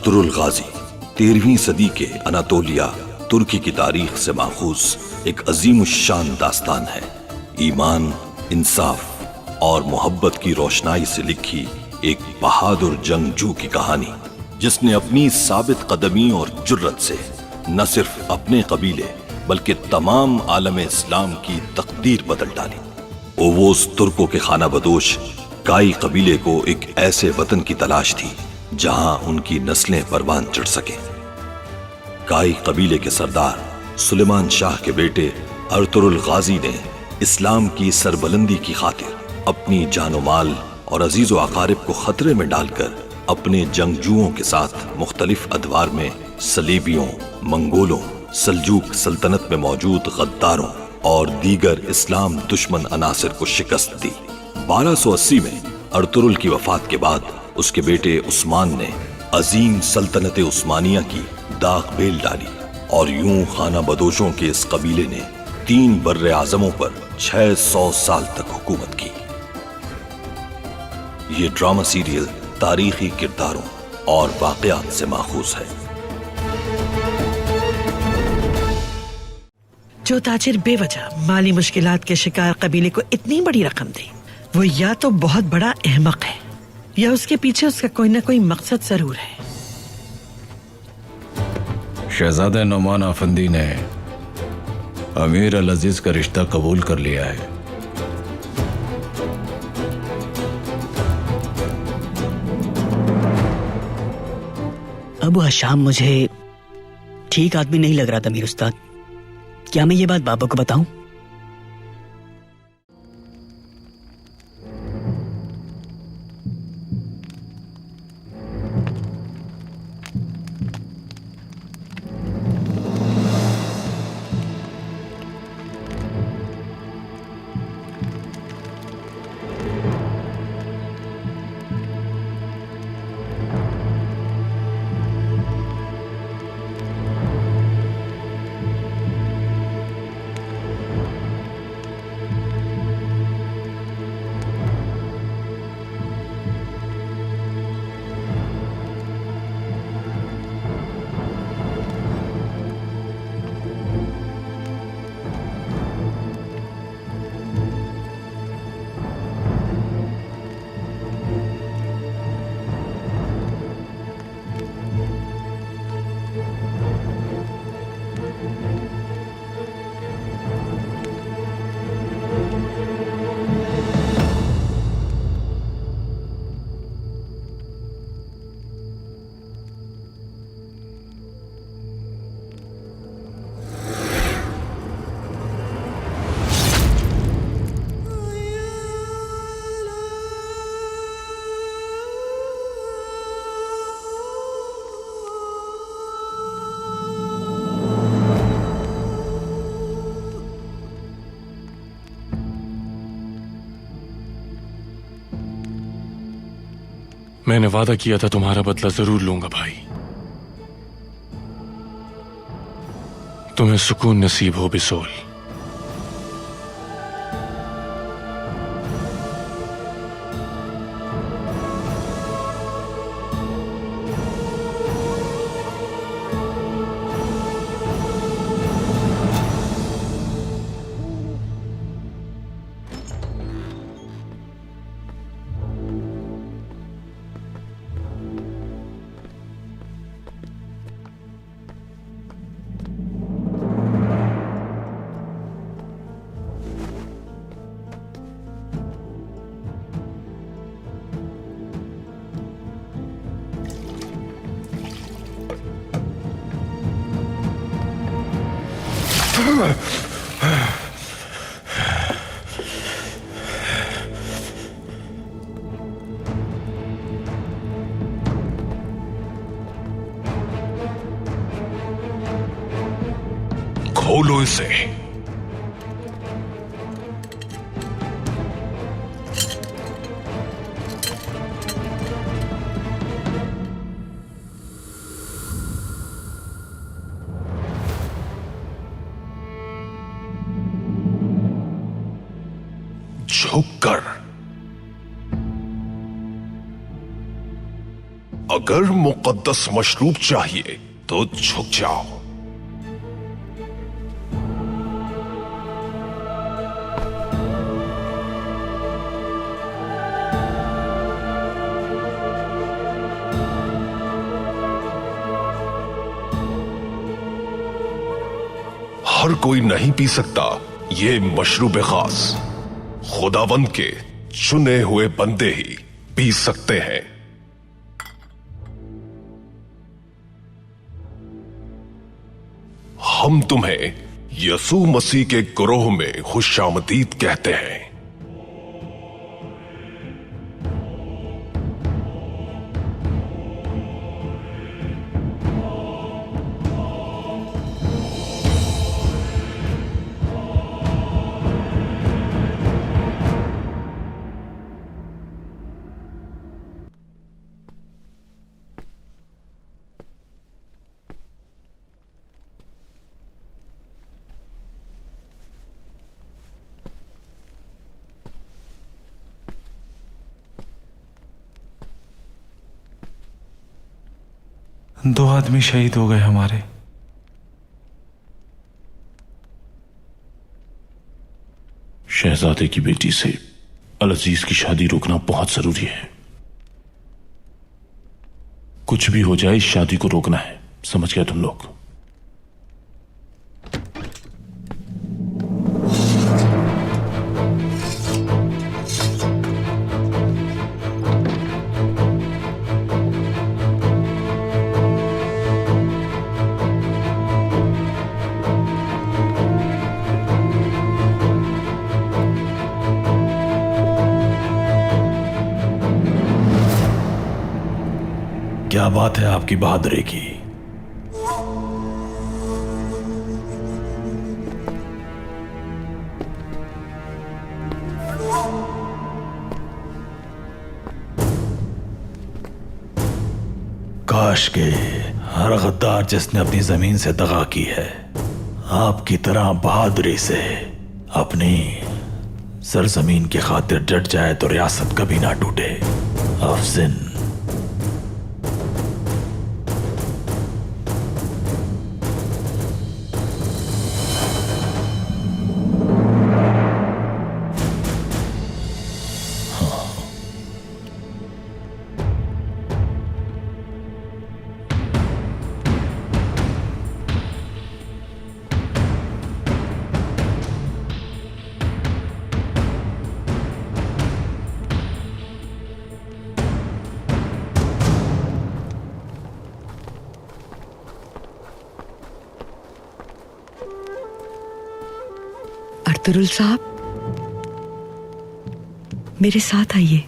Ertugrul गाजी 13वीं सदी के Anatolia तुर्की की तारीख से माखूज एक अजीम शान दास्तान है। ईमान, इंसाफ और मोहब्बत की रोशनाई से लिखी एक बहादुर जंगजू की कहानी, जिसने अपनी साबित कदमी और जुर्रत से न सिर्फ अपने कबीले बल्कि तमाम आलम इस्लाम की तकदीर बदल डाली। ओवोस तुर्कों के खाना बदोश काई कबीले को एक ऐसे वतन की तलाश थी जहां उनकी नस्लें परवान चढ़ सके। काई कबीले के सरदार सुलेमान शाह के बेटे अर्तुरुल गाजी ने इस्लाम की सरबलंदी की खातिर अपनी जानो माल और अजीजो अकारिब को खतरे में डालकर अपने जंगजुओं के साथ मुख्तलिफ अदवार में सलीबियों, मंगोलों, सल्जूक सल्तनत में मौजूद गद्दारों और दीगर इस्लाम दुश्मन अनासिर को शिकस्त दी। 1280 में अर्तुरुल की वफात के बाद उसके बेटे उस्मान ने अजीम सल्तनत उस्मानिया की दाग बेल डाली और यूं खाना बदोशों के इस कबीले ने 3 बर्रे आजमों पर 600 साल तक हुकूमत की। ये ड्रामा सीरियल तारीखी किरदारों और वाकयात से माखूज है। जो ताजिर बेवजह माली मुश्किलात के शिकार कबीले को इतनी बड़ी रकम दे, वो या तो बहुत बड़ा अहमक है या उसके पीछे उसका कोई ना कोई मकसद जरूर है। शहजादा नोमान आफंदी ने अमीर अल अजीज का रिश्ता कबूल कर लिया है। अबू हशाम मुझे ठीक आदमी नहीं लग रहा था मीर उस्ताद। क्या मैं ये बात बाबा को बताऊं? मैंने वादा किया था तुम्हारा बदला जरूर लूंगा भाई। तुम्हें सुकून नसीब हो बिसोल। खोलो इसे। झुककर अगर मुकद्दस मशरूब चाहिए तो झुक जाओ। हर कोई नहीं पी सकता ये मशरूब खास। खुदावंद के चुने हुए बंदे ही पी सकते हैं। हम तुम्हें यसू मसीह के गिरोह में खुशामदीद कहते हैं। दो आदमी शहीद हो गए हमारे। शहजादे की बेटी से अल अजीज की शादी रोकना बहुत जरूरी है। कुछ भी हो जाए, इस शादी को रोकना है। समझ गए तुम लोग? क्या बात है आपकी बहादुरी की। काश के हर गद्दार जिसने अपनी जमीन से दगा की है आपकी तरह बहादुरी से अपनी सरजमीन की खातिर डट जाए तो रियासत कभी ना टूटे। अफजिन अर्तुगरुल साहब, मेरे साथ आइए।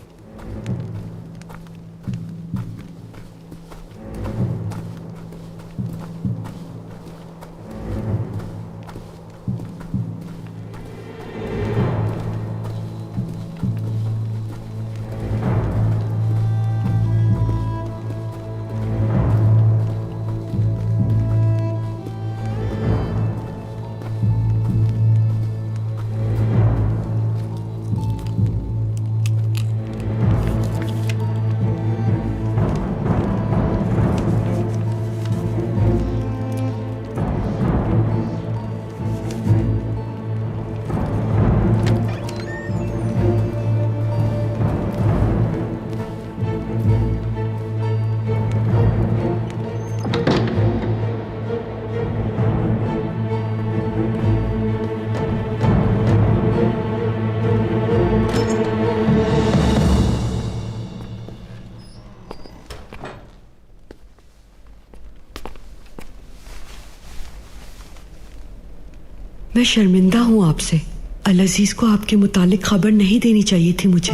मैं शर्मिंदा हूं आपसे। अल अजीज को आपके मुतालिक खबर नहीं देनी चाहिए थी मुझे।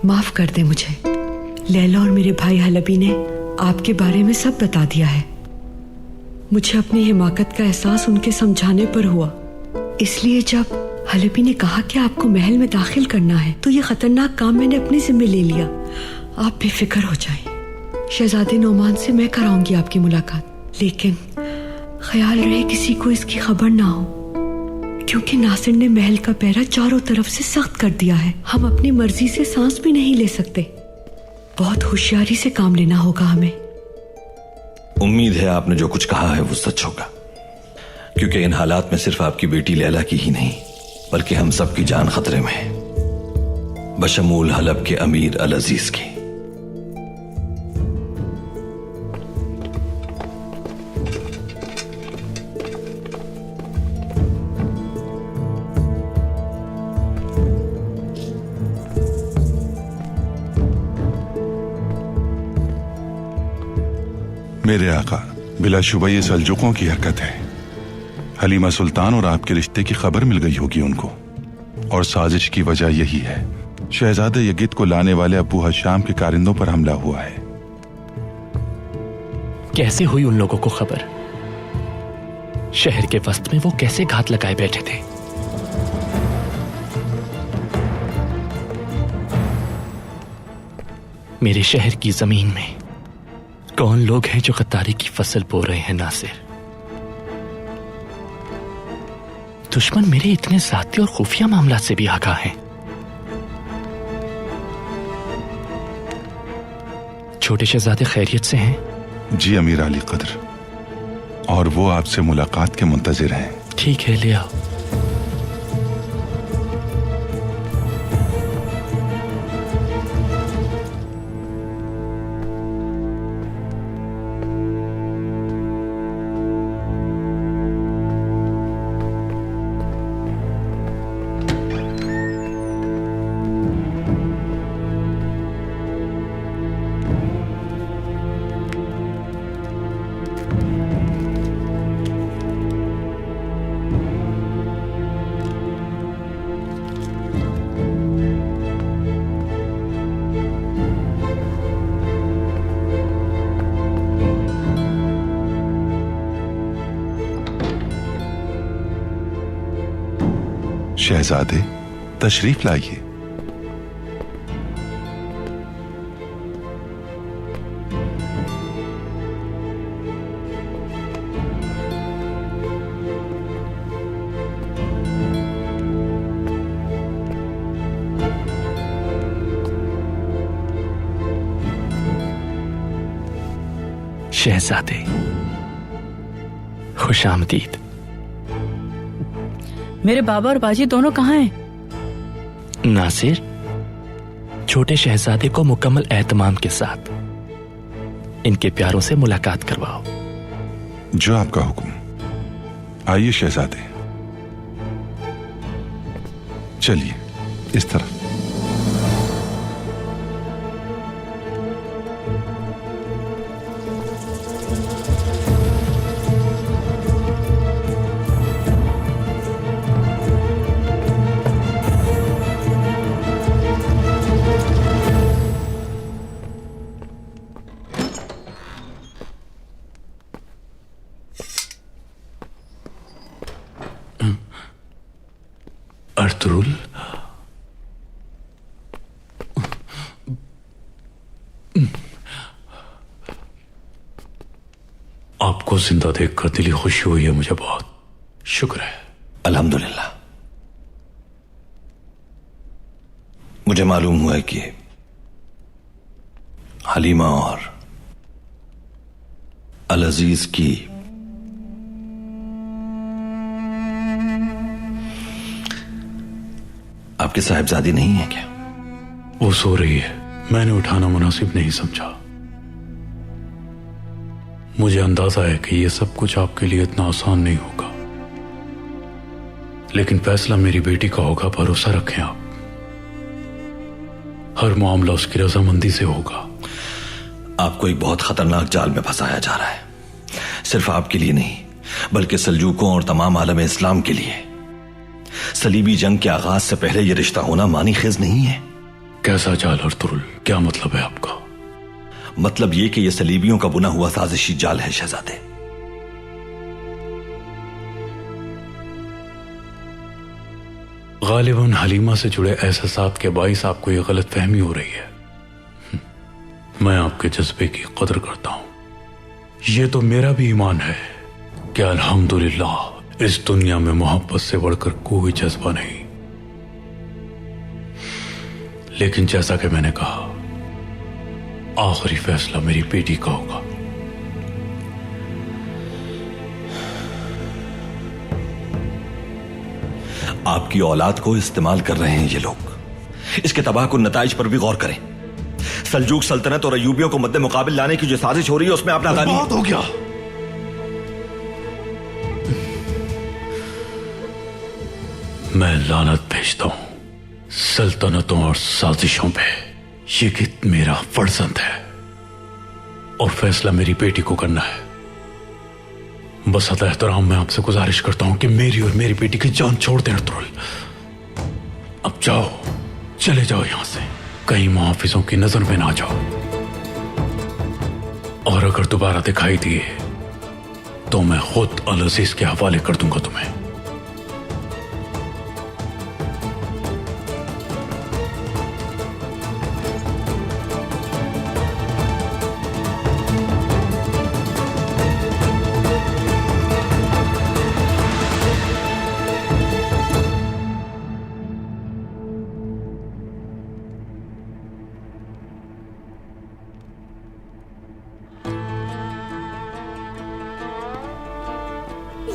माफ कर दे मुझे। लैला और मेरे भाई हलबी ने आपके बारे में सब बता दिया है। मुझे अपनी हिमाकत का एहसास उनके समझाने पर हुआ। इसलिए जब हलबी ने कहा कि आपको महल में दाखिल करना है तो ये खतरनाक काम मैंने अपने जिम्मे ले लिया। आप बेफिक्र हो जाएं। शहजादे नोमान से मैं कराऊंगी आपकी मुलाकात, लेकिन ख्याल रहे किसी को इसकी खबर ना हो, क्योंकि नासिर ने महल का पहरा चारों तरफ से सख्त कर दिया है। हम अपनी मर्जी से सांस भी नहीं ले सकते। बहुत होशियारी से काम लेना होगा हमें। उम्मीद है आपने जो कुछ कहा है वो सच होगा, क्योंकि इन हालात में सिर्फ आपकी बेटी लैला की ही नहीं बल्कि हम सब की जान खतरे में है, बशमूल हलब के अमीर अल अजीज की। मेरे आका, बिलाशुबा ये सल्जुकों की हरकत है। हलीमा सुल्तान और आपके रिश्ते की खबर मिल गई होगी उनको, और साजिश की वजह यही है, शहजादे यगित को लाने वाले अबू हशाम के कारिंदों पर हमला हुआ है। कैसे हुई उन लोगों को खबर? शहर के वस्त में वो कैसे घात लगाए बैठे थे? मेरे शहर की जमीन में कौन लोग हैं जो गद्दारी की फसल बो रहे हैं नासिर? दुश्मन मेरे इतने ज़ाती और खुफिया मामलात से भी आगाह हैं। छोटे शहजादे खैरियत से हैं? जी अमीर अली कद्र, और वो आपसे मुलाकात के मुंतजिर हैं। ठीक है, ले आओ। शहजादे, तशरीफ लाइए। शहजादे, खुशामदीद। मेरे बाबा और बाजी दोनों कहाँ हैं? नासिर, छोटे शहजादे को मुकम्मल एहतमाम के साथ इनके प्यारों से मुलाकात करवाओ। जो आपका हुक्म। आइए शहजादे, चलिए इस तरफ। अर्तुरुल, आपको जिंदा देखकर दिली खुशी हुई है, मुझे बहुत शुक्र है। अल्हम्दुलिल्लाह। मुझे मालूम हुआ है कि हलीमा और अल अजीज की आपकी साहिबजादी नहीं है क्या? वो सो रही है, मैंने उठाना मुनासिब नहीं समझा। मुझे अंदाजा है कि यह सब कुछ आपके लिए इतना आसान नहीं होगा, लेकिन फैसला मेरी बेटी का होगा। भरोसा रखें आप, हर मामला उसकी रजामंदी से होगा। आपको एक बहुत खतरनाक जाल में फंसाया जा रहा है, सिर्फ आपके लिए नहीं बल्कि सल्जूकों और तमाम आलम इस्लाम के लिए। सलीबी जंग के आगाज से पहले यह रिश्ता होना मानी खेज नहीं है। कैसा जाल अर्तुरुल? क्या मतलब है आपका? मतलब यह कि यह सलीबियों का बुना हुआ साजिशी जाल है शहजादे। गालिबन हलीमा से जुड़े एहसासात के बाइस आपको यह गलत फहमी हो रही है। मैं आपके जज्बे की कदर करता हूं। यह तो मेरा भी ईमान है कि अल्हम्दुलिल्लाह इस दुनिया में मोहब्बत से बढ़कर कोई जज्बा नहीं। लेकिन जैसा कि मैंने कहा, आखिरी फैसला मेरी बेटी का होगा। आपकी औलाद को इस्तेमाल कर रहे हैं ये लोग। इसके तबाहकुन नताइज पर भी गौर करें। सल्जूक सल्तनत और अयूबियों को मद्दे मुकाबिल लाने की जो साजिश हो रही है उसमें अपना बहुत हो गया। मैं लानत भेजता हूं सल्तनतों और साजिशों पे। ये गीत मेरा फर्जंद है और फैसला मेरी बेटी को करना है। बस अता एहतराम मैं आपसे गुजारिश करता हूं कि मेरी और मेरी बेटी की जान छोड़ दें अर्तुगरुल। अब जाओ, चले जाओ यहां से, कहीं मुहाफिजों की नजर में ना जाओ। और अगर दोबारा दिखाई दिए तो मैं खुद अल अजीज के हवाले कर दूंगा तुम्हें।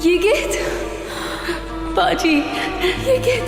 ये गीत बाजी, ये गीत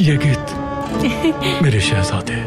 ये गीत मेरे शहजादे।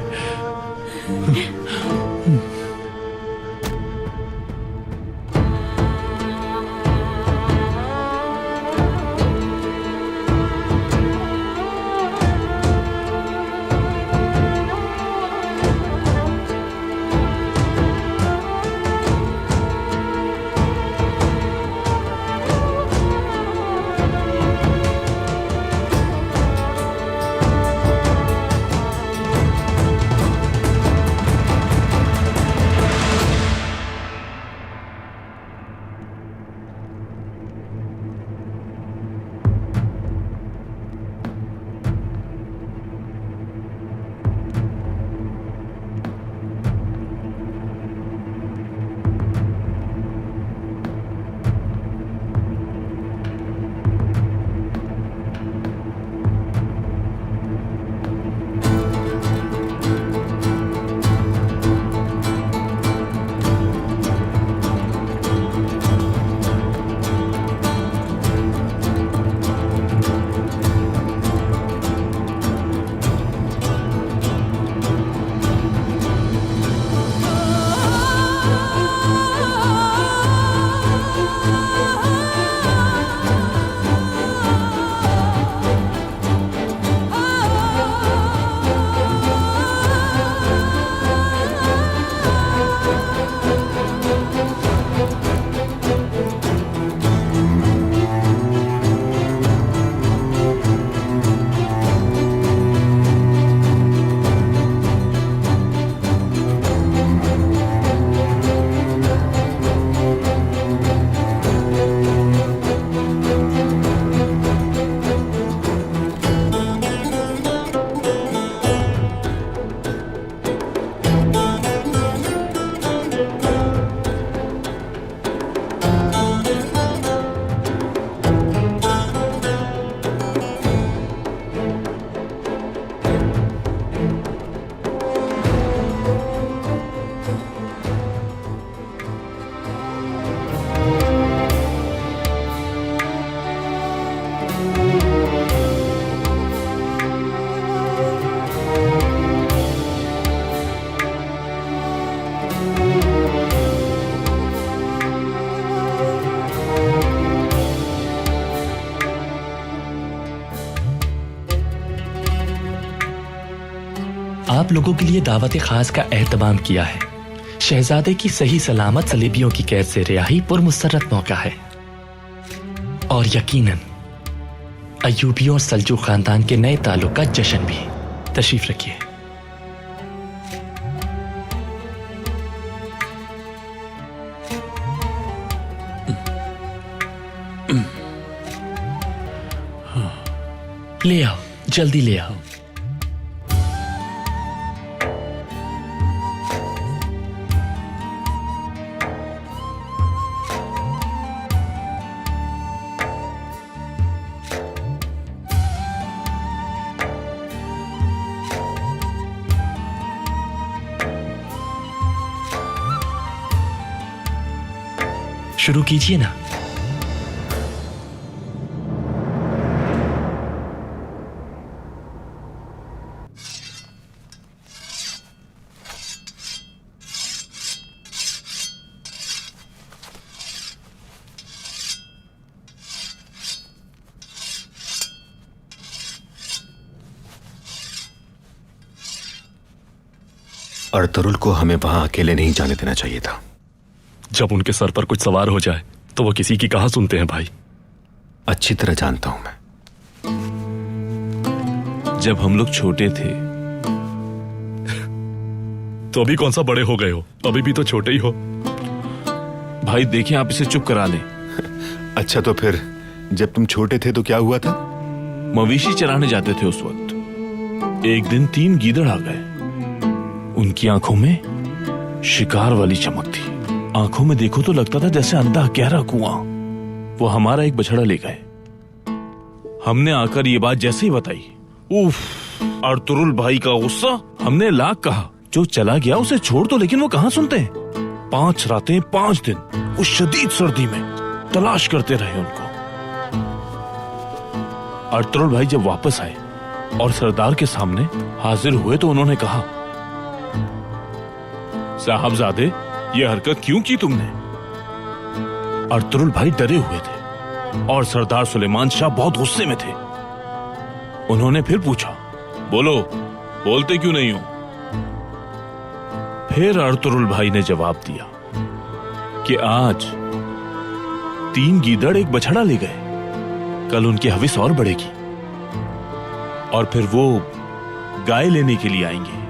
आप लोगों के लिए दावत खास का एहतमाम किया है। शहजादे की सही सलामत सलीबियों की कैद से रिहाई पुरमुसर्रत मौका है और यकीनन अयूबी और सल्जूक खानदान के नए ताल्लुक का जश्न भी। तशरीफ रखिए। ले आओ, जल्दी ले आओ। शुरू कीजिए ना। अर्तुरुल को हमें वहां अकेले नहीं जाने देना चाहिए था। जब उनके सर पर कुछ सवार हो जाए तो वो किसी की कहां सुनते हैं भाई। अच्छी तरह जानता हूं मैं। जब हम लोग छोटे थे तो अभी कौन सा बड़े हो गए हो, अभी भी तो छोटे ही हो। भाई देखिए, आप इसे चुप करा लें। अच्छा तो फिर जब तुम छोटे थे तो क्या हुआ था? मवेशी चराने जाते थे उस वक्त। एक दिन 3 गीदड़ आ गए। उनकी आंखों में शिकार वाली चमक थी। आंखों में देखो तो लगता था जैसे अंधा गहरा कुआं। वो हमारा एक बछड़ा ले गए। हमने आकर ये बात जैसे ही बताई, उफ, अर्तुरुल भाई का गुस्सा। हमने लाख कहा जो चला गया उसे छोड़ दो, लेकिन वो कहां सुनते हैं। 5 रातें 5 दिन उस शदीद सर्दी में तलाश करते रहे उनको। अर्तुरुल भाई जब वापस आए और सरदार के सामने हाजिर हुए तो उन्होंने कहा, साहबजादे, ये हरकत क्यों की तुमने? अर्तुरुल भाई डरे हुए थे और सरदार सुलेमान शाह बहुत गुस्से में थे। उन्होंने फिर पूछा, बोलो, बोलते क्यों नहीं हो? फिर अर्तुरुल भाई ने जवाब दिया कि आज 3 गीदड़ एक बछड़ा ले गए, कल उनकी हविस और बढ़ेगी और फिर वो गाय लेने के लिए आएंगे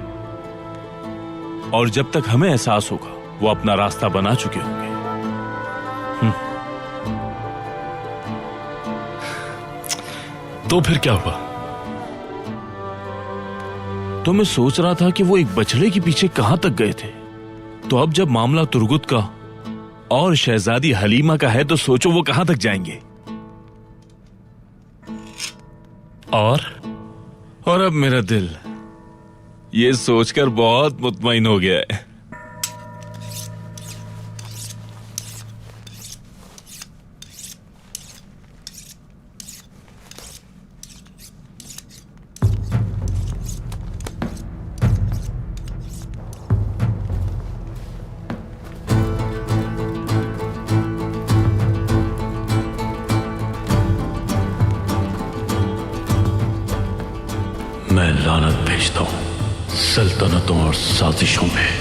और जब तक हमें एहसास होगा वो अपना रास्ता बना चुके होंगे। तो फिर क्या हुआ? तो मैं सोच रहा था कि वो एक बछड़े के पीछे कहां तक गए थे। तो अब जब मामला तुर्गुत का और शहजादी हलीमा का है तो सोचो वो कहां तक जाएंगे। और अब मेरा दिल ये सोचकर बहुत मुतमईन हो गया है। मैं लानत भेजता हूं सल्तनतों और साजिशों में।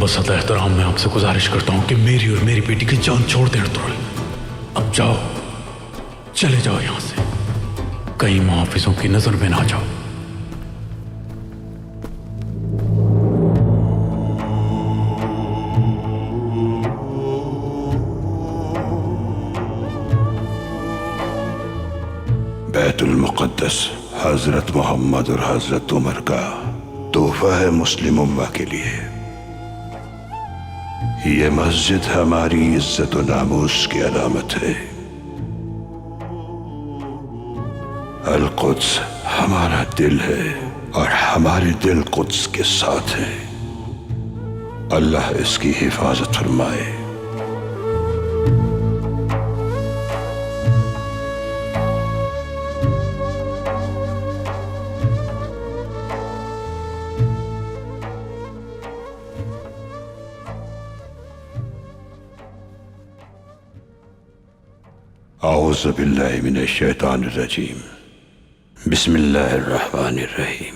बस अदा एहतराम मैं आपसे गुजारिश करता हूं कि मेरी और मेरी बेटी की जान छोड़ दे अर्तुरुल। अब जाओ, चले जाओ यहां से, कहीं मुहाफिजों की नजर में ना जाओ। बैतुल मुक़द्दस हजरत मोहम्मद और हजरत उमर का तोहफा है मुस्लिम उम्मा के लिए। ये मस्जिद हमारी इज्जत और नामूस की अलामत है। अल कुद्स हमारा दिल है और हमारे दिल कुद्स के साथ है। अल्लाह इसकी हिफाजत फरमाए। औज़ु बिल्लाहि मिनश शैतानिर रजीम। बिस्मिल्लाहिर रहमानिर रहीम।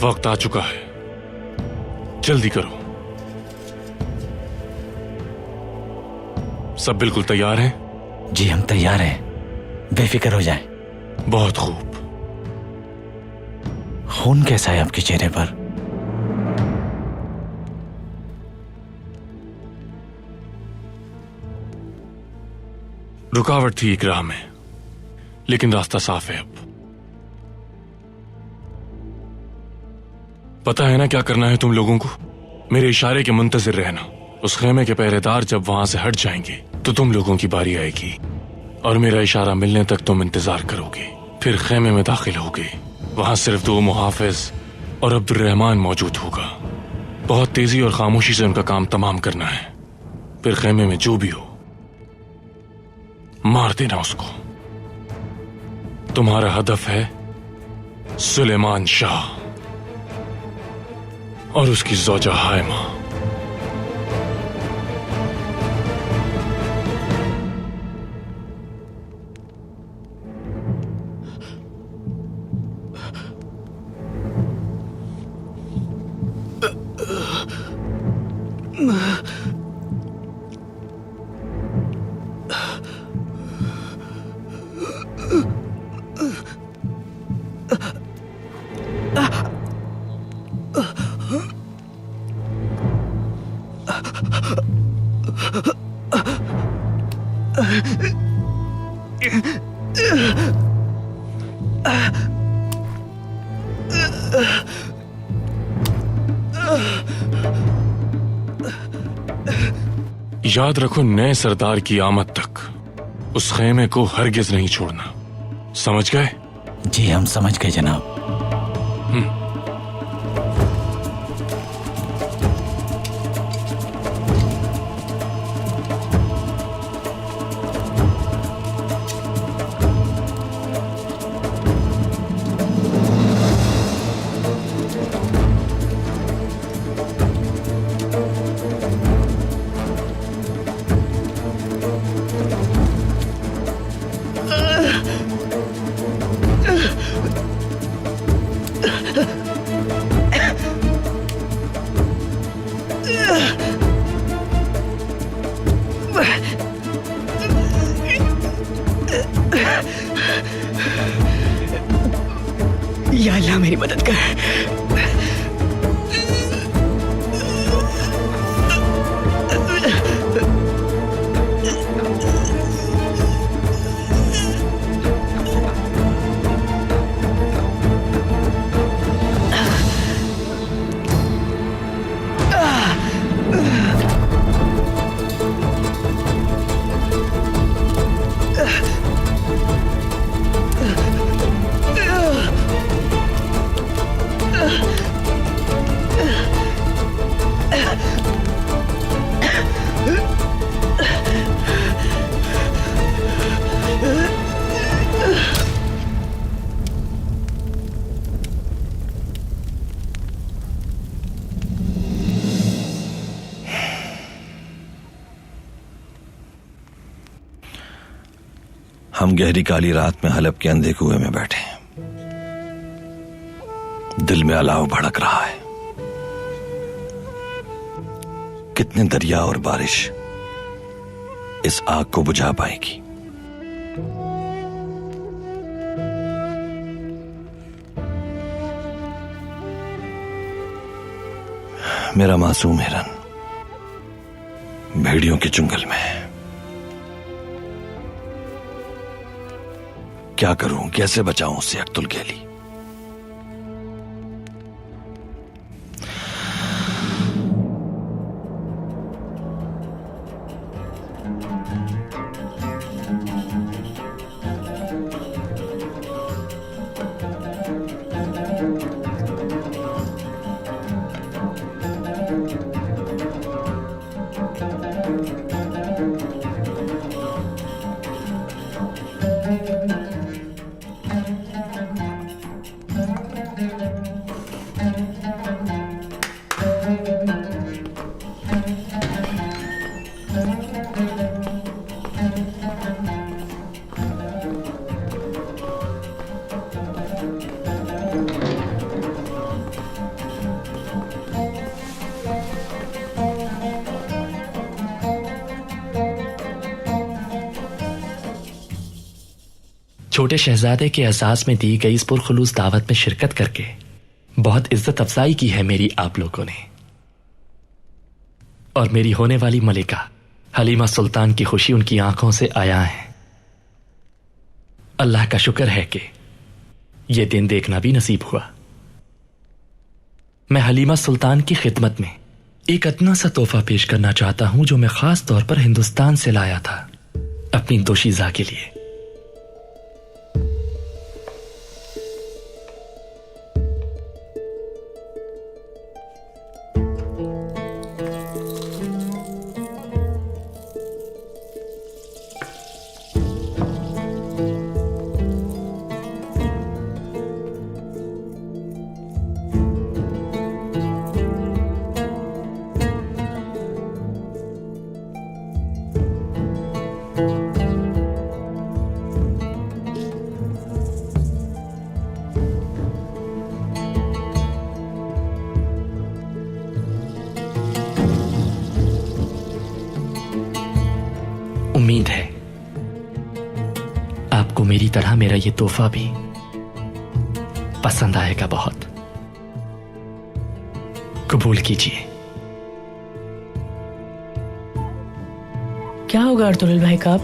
वक्त आ चुका है, जल्दी करो। सब बिल्कुल तैयार हैं? जी हम तैयार हैं, बेफिक्र हो जाएं। बहुत खूब। खून कैसा है आपके चेहरे पर? रुकावट थी एक राह में, लेकिन रास्ता साफ है अब। पता है ना क्या करना है तुम लोगों को? मेरे इशारे के मुंतजिर रहना। उस खेमे के पहरेदार जब वहां से हट जाएंगे तो तुम लोगों की बारी आएगी और मेरा इशारा मिलने तक तुम इंतजार करोगे। फिर खेमे में दाखिल होगे। वहां सिर्फ 2 मुहाफिज और अब्दुर्रहमान मौजूद होगा। बहुत तेजी और खामोशी से उनका काम तमाम करना है। फिर खेमे में जो भी हो मार देना उसको। तुम्हारा हदफ है सुलेमान शाह और उसकी ज़ौजा हायमा। याद रखो, नए सरदार की आमद तक उस खेमे को हरगिज नहीं छोड़ना, समझ गए? जी हम समझ गए जनाब। या अल्लाह मेरी मदद कर। हम गहरी काली रात में हलब के अंधे कुएं में बैठे हैं। दिल में अलाव भड़क रहा है। कितने दरिया और बारिश इस आग को बुझा पाएगी? मेरा मासूम हिरन भेड़ियों के चुंगल में है। क्या करूं, कैसे बचाऊं उससे अक्तुल गैली? छोटे शहजादे के एहसास में दी गई इस पुरखुलूस दावत में शिरकत करके बहुत इज्जत अफजाई की है मेरी आप लोगों ने। और मेरी होने वाली मलिका हलीमा सुल्तान की खुशी उनकी आंखों से आया है। अल्लाह का शुक्र है कि यह दिन देखना भी नसीब हुआ। मैं हलीमा सुल्तान की खिदमत में एक अदना सा तोहफा पेश करना चाहता हूं जो मैं खास तौर पर हिंदुस्तान से लाया था अपनी दोशीजा के लिए। उम्मीद है आपको मेरी तरह मेरा ये तोहफा भी पसंद आएगा बहुत। कबूल कीजिए। क्या होगा अर्तुगरुल भाई का?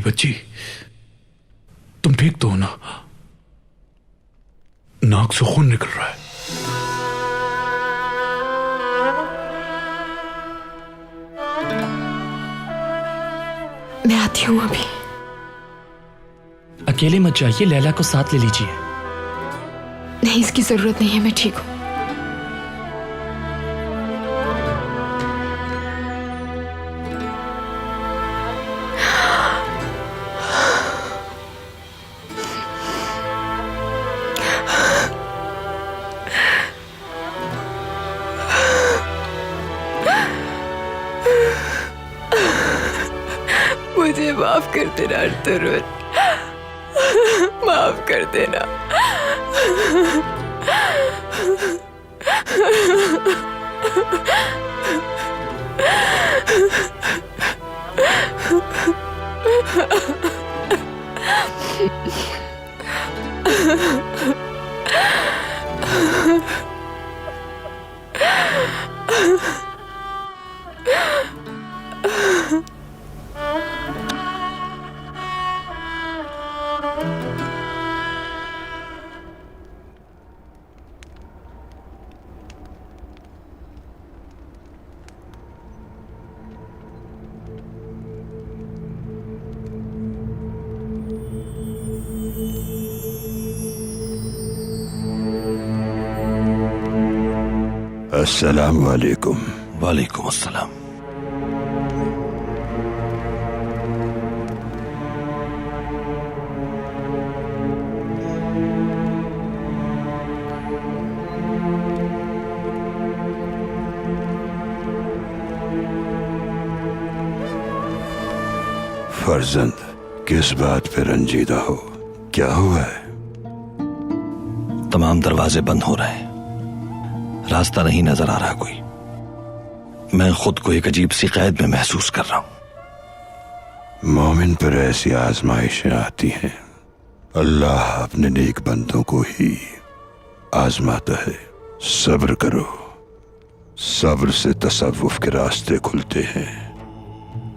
बच्ची, तुम ठीक तो हो ना? नाक से खून निकल रहा है। मैं आती हूँ अभी। अकेले मत जाइए, लैला को साथ ले लीजिए। नहीं, इसकी जरूरत नहीं है, मैं ठीक हूँ। मुझे माफ कर देना अर्तुरुल, माफ कर देना। अस्सलाम वालेकुम। वालेकुम अस्सलाम। फर्जंद, किस बात पे रंजीदा हो? क्या हुआ है? तमाम दरवाजे बंद हो रहे हैं, रास्ता नहीं नजर आ रहा कोई। मैं खुद को एक अजीब सी कैद में महसूस कर रहा हूं। मोमिन पर ऐसी आजमाइशें आती हैं, अल्लाह अपने नेक बंदों को ही आजमाता है। सब्र करो, सब्र से तसव्वुफ के रास्ते खुलते हैं।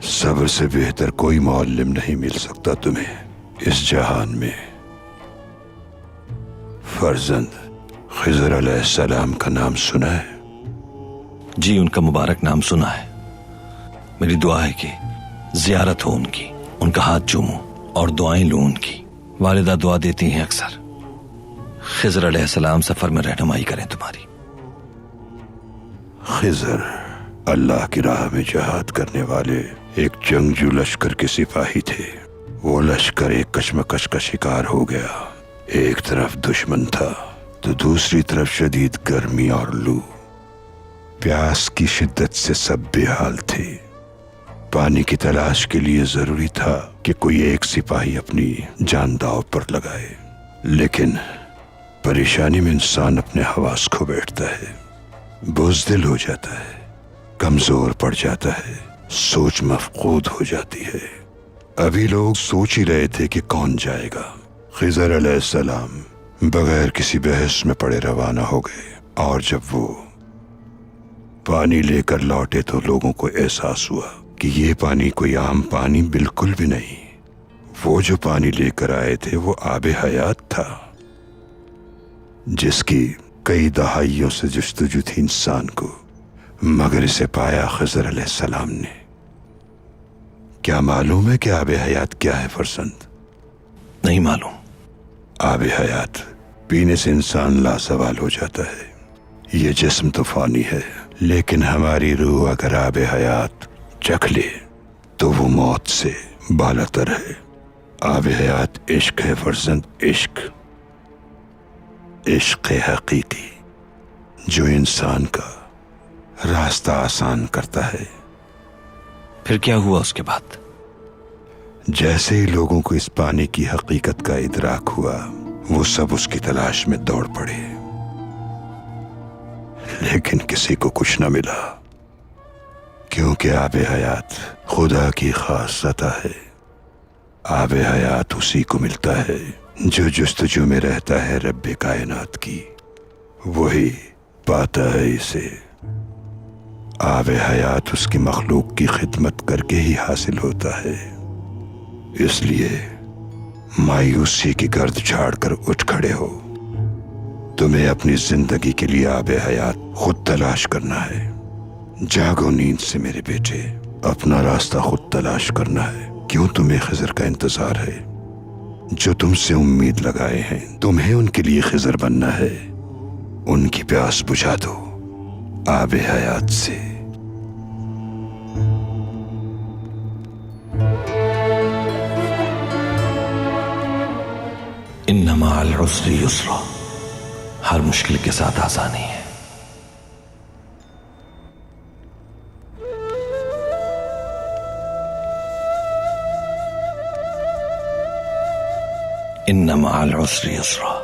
सब्र से बेहतर कोई मौल्लिम नहीं मिल सकता तुम्हें इस जहान में। फर्जंद, खिज़र अलैहिस्सलाम का नाम सुना है? जी, उनका मुबारक नाम सुना है। मेरी दुआ है कि जियारत हो उनकी, उनका हाथ चूमूं और दुआएं लूं उनकी। वालिदा दुआ देती हैं अक्सर, खिज़र अलैहिस्सलाम सफर में रहनुमाई करें तुम्हारी। खिज़र अल्लाह की राह में जहाद करने वाले एक जंगजू लश्कर के सिपाही थे। वो लश्कर एक कशमकश का शिकार हो गया। एक तरफ दुश्मन था तो दूसरी तरफ शदीद गर्मी और लू। प्यास की शिद्दत से सब बेहाल थे। पानी की तलाश के लिए जरूरी था कि कोई एक सिपाही अपनी जान दांव पर लगाए, लेकिन परेशानी में इंसान अपने हवास खो बैठता है, बुज़दिल हो जाता है, कमजोर पड़ जाता है, सोच मफकूद हो जाती है। अभी लोग सोच ही रहे थे कि कौन जाएगा। खिज़र अलैहिस्सलाम बगैर किसी बहस में पड़े रवाना हो गए, और जब वो पानी लेकर लौटे तो लोगों को एहसास हुआ कि ये पानी कोई आम पानी बिल्कुल भी नहीं। वो जो पानी लेकर आए थे वो आबे हयात था, जिसकी कई दहाइयों से जुस्तजू थी इंसान को, मगर इसे पाया खिज़र अलैहिस्सलाम ने। क्या मालूम है कि आबे हयात क्या है फरसंद? नहीं मालूम। आबे हयात पीने से इंसान लासवाल हो जाता है। ये जिस्म तो फानी है, लेकिन हमारी रूह अगर आबे हयात चख ले तो वो मौत से बालातर है। आबे हयात इश्क है फरजंद, इश्क, इश्क हकीकी, जो इंसान का रास्ता आसान करता है। फिर क्या हुआ उसके बाद? जैसे ही लोगों को इस पानी की हकीकत का इदराक हुआ, वो सब उसकी तलाश में दौड़ पड़े, लेकिन किसी को कुछ न मिला, क्योंकि आबे हयात खुदा की खास सता है। आबे हयात उसी को मिलता है जो जुस्तजू में रहता है रब्बे कायनात की, वही पाता है इसे। आबे हयात उसकी मखलूक की खिदमत करके ही हासिल होता है। इसलिए मायूसी की गर्द झाड़कर उठ खड़े हो। तुम्हें अपनी जिंदगी के लिए आबे हयात खुद तलाश करना है। जागो नींद से मेरे बेटे, अपना रास्ता खुद तलाश करना है। क्यों तुम्हें खिजर का इंतजार है? जो तुमसे उम्मीद लगाए हैं, तुम्हें उनके लिए खिजर बनना है। उनकी प्यास बुझा दो आबे हयात से। इन्ना मअल उसरि युस्रा, हर मुश्किल के साथ आसानी है। इन्ना मअल उसरि युस्रा।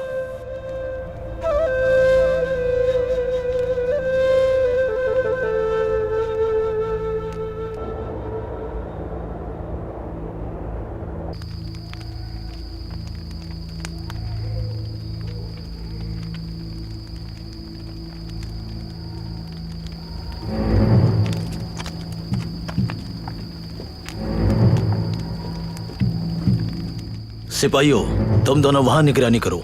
सिपाहियों, तुम दोनों वहां निगरानी करो।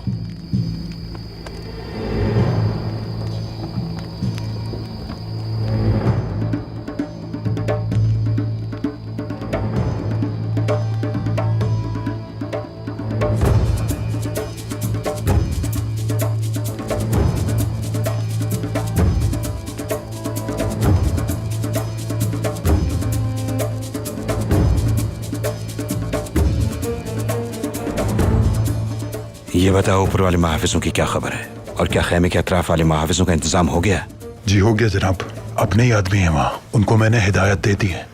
ये बताओ, ऊपर वाले महाफिजों की क्या खबर है? और क्या खैमे के अतराफ वाले महाफिजों का इंतजाम हो गया? जी हो गया जनाब, अपने ही आदमी है वहाँ। उनको मैंने हिदायत दे दी है,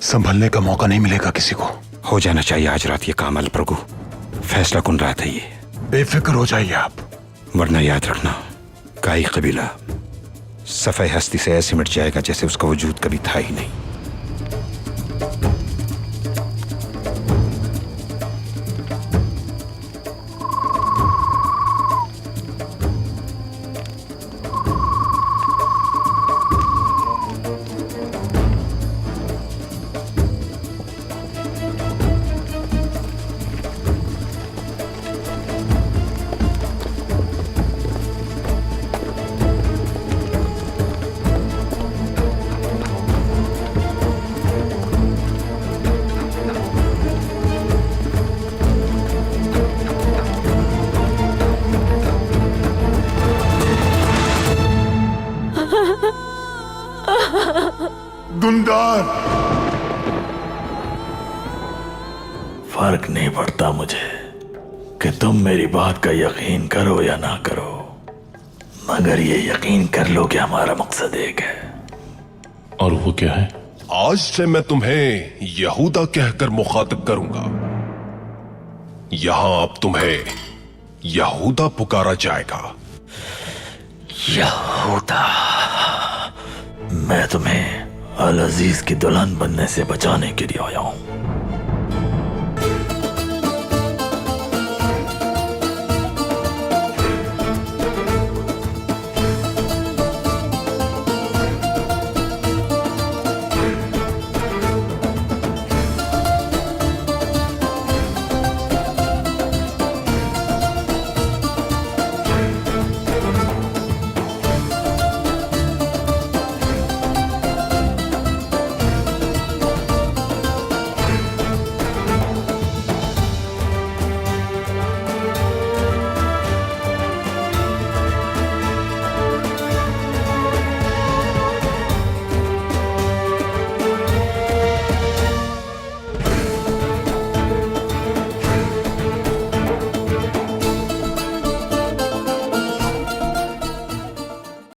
संभलने का मौका नहीं मिलेगा किसी को। हो जाना चाहिए आज रात ये काम अल प्रभु। फैसला कुन रात है ये। बेफिक्र हो जाइए आप, वरना याद रखना, काई कबीला सफ़े हस्ती से ऐसे मिट जाएगा जैसे उसका वजूद कभी था ही नहीं। दुंदार, फर्क नहीं पड़ता मुझे कि तुम मेरी बात का यकीन करो या ना करो, मगर ये यकीन कर लो कि हमारा मकसद एक है। और वो क्या है? आज से मैं तुम्हें यहूदा कहकर मुखातिब करूंगा। यहां अब तुम्हें यहूदा पुकारा जाएगा। यहूदा, मैं तुम्हें अल अजीज की दुल्हन बनने से बचाने के लिए आया हूं।